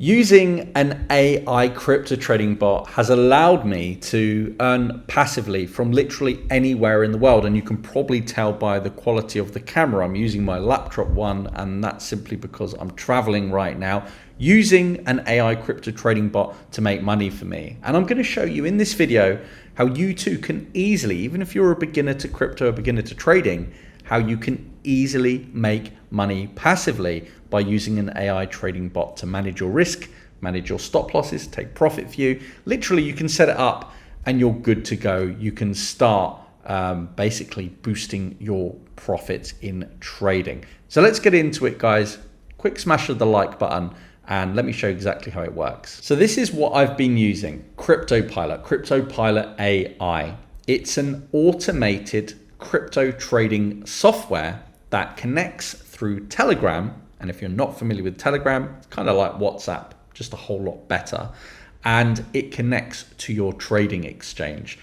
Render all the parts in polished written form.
Using an AI crypto trading bot has allowed me to earn passively from literally anywhere in the world, and you can probably tell by the quality of the camera. I'm using my laptop one, and that's simply because I'm traveling right now, using an AI crypto trading bot to make money for me. And I'm going to show you in this video how you too can easily, even if you're a beginner to crypto, a beginner to trading, how you can easily make money passively by using an AI trading bot to manage your risk, manage your stop losses, take profit for you. Literally, you can set it up and you're good to go. You can start basically boosting your profits in trading. So let's get into it, guys. Quick smash of the like button and let me show you exactly how it works. So this is what I've been using, 𝗪𝗏𝗪 AI. It's an automated crypto trading software that connects through Telegram. And if you're not familiar with Telegram, it's kind of like WhatsApp, just a whole lot better. And it connects to your trading exchange.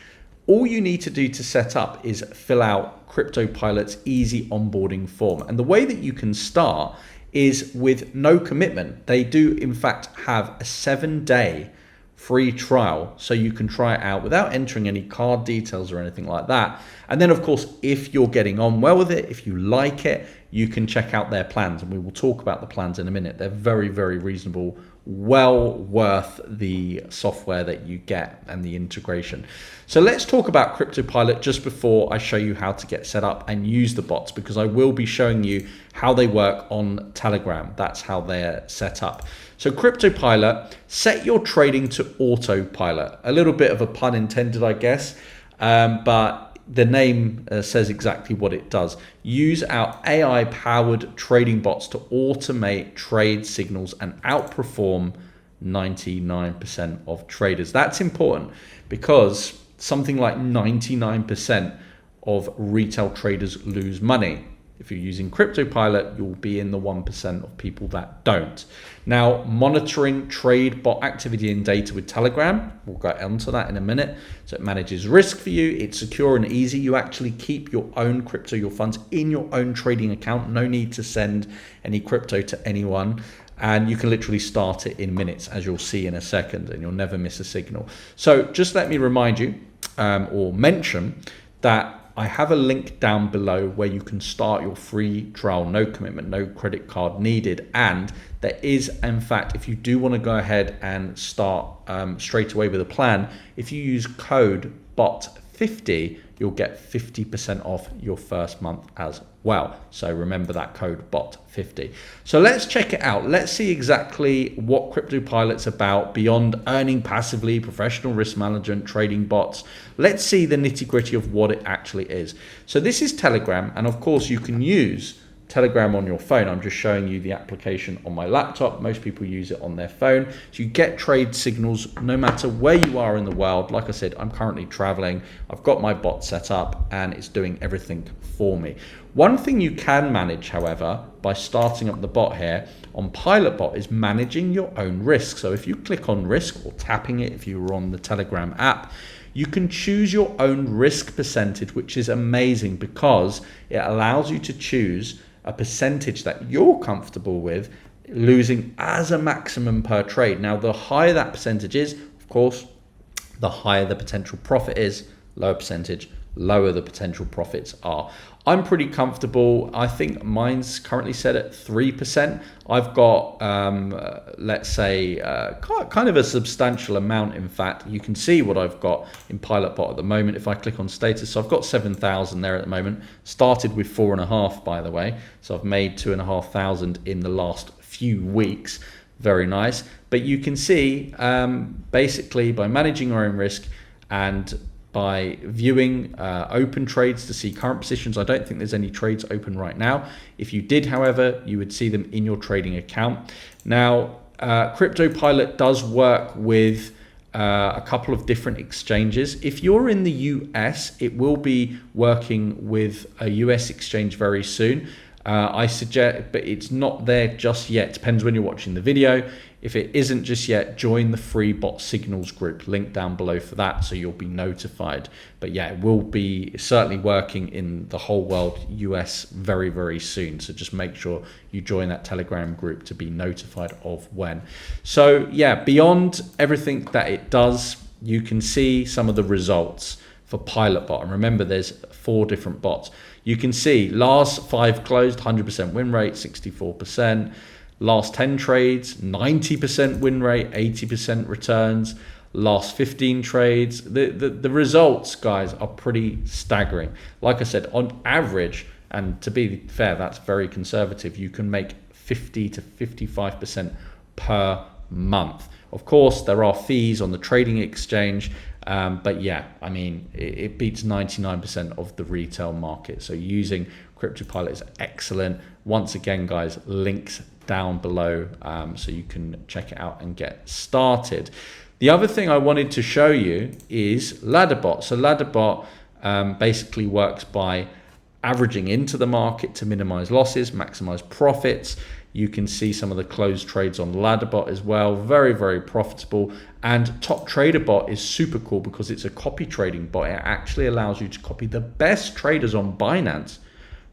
All you need to do to set up is fill out 𝗪𝗏𝗪's easy onboarding form. And the way that you can start is with no commitment. They do in fact have a 7-day free trial, so you can try it out without entering any card details or anything like that. And then of course, if you're getting on well with it, if you like it, you can check out their plans, and we will talk about the plans in a minute. They're very, very reasonable, well worth the software that you get and the integration. So let's talk about 𝗪𝗏𝗪 just before I show you how to get set up and use the bots, because I will be showing you how they work on Telegram. That's how they're set up. So 𝗪𝗏𝗪, set your trading to autopilot. A little bit of a pun intended, I guess, but the name says exactly what it does. Use our AI-powered trading bots to automate trade signals and outperform 99% of traders. That's important because something like 99% of retail traders lose money. If you're using 𝗪𝗏𝗪, you'll be in the 1% of people that don't. Now, monitoring trade bot activity and data with Telegram, we'll go onto that in a minute. So it manages risk for you. It's secure and easy. You actually keep your own crypto, your funds in your own trading account. No need to send any crypto to anyone. And you can literally start it in minutes, as you'll see in a second, and you'll never miss a signal. So just let me remind you or mention that I have a link down below where you can start your free trial, no commitment, no credit card needed. And there is, in fact, if you do want to go ahead and start straight away with a plan, if you use code BOT50, you'll get 50% off your first month as well. So remember that code BOT50. So let's check it out. Let's see exactly what 𝗪𝗏𝗪's about beyond earning passively, professional risk management, trading bots. Let's see the nitty-gritty of what it actually is. So this is Telegram, and of course you can use Telegram on your phone. I'm just showing you the application on my laptop. Most people use it on their phone. So you get trade signals no matter where you are in the world. Like I said, I'm currently traveling. I've got my bot set up and it's doing everything for me. One thing you can manage, however, by starting up the bot here on 𝗪𝗪𝗪 is managing your own risk. So if you click on risk or tapping it, if you were on the Telegram app, you can choose your own risk percentage, which is amazing because it allows you to choose a percentage that you're comfortable with losing as a maximum per trade. Now, the higher that percentage is, of course, the higher the potential profit is. Lower percentage, lower the potential profits are. I'm pretty comfortable. I think mine's currently set at 3%. I've got, let's say, kind of a substantial amount. In fact, you can see what I've got in 𝗪𝗪𝗪 at the moment. If I click on status, so I've got 7,000 there at the moment. Started with 4.5, by the way. So I've made 2,500 in the last few weeks. Very nice. But you can see, basically, by managing your own risk and by viewing open trades to see current positions. I don't think there's any trades open right now. If you did, however, you would see them in your trading account. Now, 𝗪𝗏𝗪 does work with a couple of different exchanges. If you're in the US, it will be working with a US exchange very soon. I suggest, but it's not there just yet. Depends when you're watching the video. If it isn't just yet, join the free bot signals group, link down below for that, so you'll be notified. But yeah, it will be certainly working in the whole world, US, very, very soon. So just make sure you join that Telegram group to be notified of when. So yeah, beyond everything that it does, you can see some of the results for 𝗙𝗏𝗆. And remember, there's 4 different bots. You can see last 5 closed, 100% win rate, 64%. Last 10 trades, 90% win rate, 80% returns. Last 15 trades. The results, guys, are pretty staggering. Like I said, on average, and to be fair, that's very conservative, you can make 50 to 55% per month. Of course, there are fees on the trading exchange, but yeah, I mean, it beats 99% of the retail market. So using CryptoPilot is excellent. Once again, guys, links down below so you can check it out and get started. The other thing I wanted to show you is 𝗪𝗏𝗪. So 𝗪𝗏𝗪 basically works by averaging into the market to minimize losses, maximize profits. You can see some of the closed trades on 𝗪𝗏𝗪 as well. Very, very profitable. And Top Trader Bot is super cool because it's a copy trading bot. It actually allows you to copy the best traders on Binance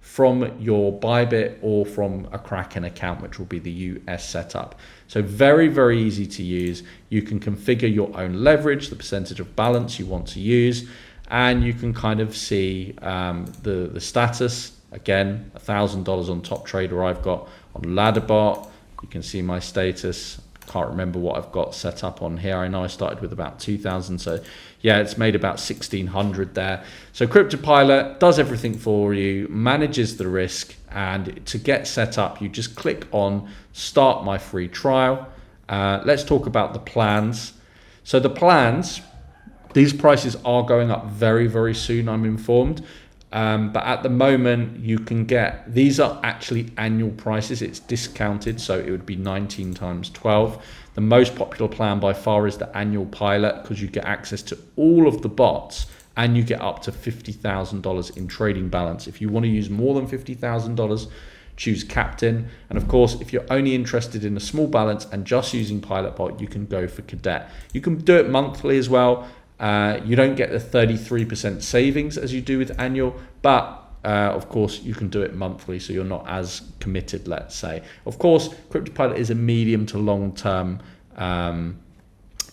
from your BYBIT or from a Kraken account, which will be the US setup. So very, very easy to use. You can configure your own leverage, the percentage of balance you want to use, and you can kind of see the status. Again, $1,000 on Top Trader I've got on 𝗪𝗏𝗪. You can see my status. Can't remember what I've got set up on here. I know I started with about 2,000, so yeah, it's made about 1,600 there. So CryptoPilot does everything for you, manages the risk, and to get set up, you just click on Start My Free Trial. Let's talk about the plans. So the plans, these prices are going up very, very soon, I'm informed. But at the moment, you can get, these are actually annual prices. It's discounted, so it would be 19 times 12. The most popular plan by far is the annual pilot because you get access to all of the bots and you get up to $50,000 in trading balance. If you want to use more than $50,000, choose Captain. And of course, if you're only interested in a small balance and just using Pilot Bot, you can go for Cadet. You can do it monthly as well. You don't get the 33% savings as you do with annual, but of course you can do it monthly, so you're not as committed, let's say. Of course, CryptoPilot is a medium to long-term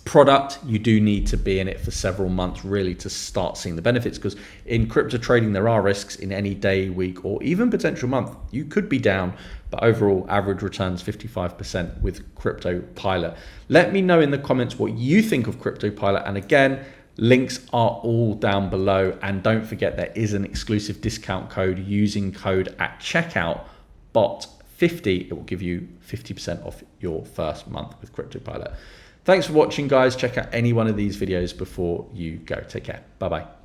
product. You do need to be in it for several months really to start seeing the benefits, because in crypto trading there are risks in any day, week, or even potential month. You could be down, but overall average returns 55% with CryptoPilot. Let me know in the comments what you think of CryptoPilot, and again, links are all down below, and don't forget there is an exclusive discount code using code at checkout BOT50. It will give you 50% off your first month with CryptoPilot. Thanks for watching, guys. Check out any one of these videos before you go. Take care. Bye-bye.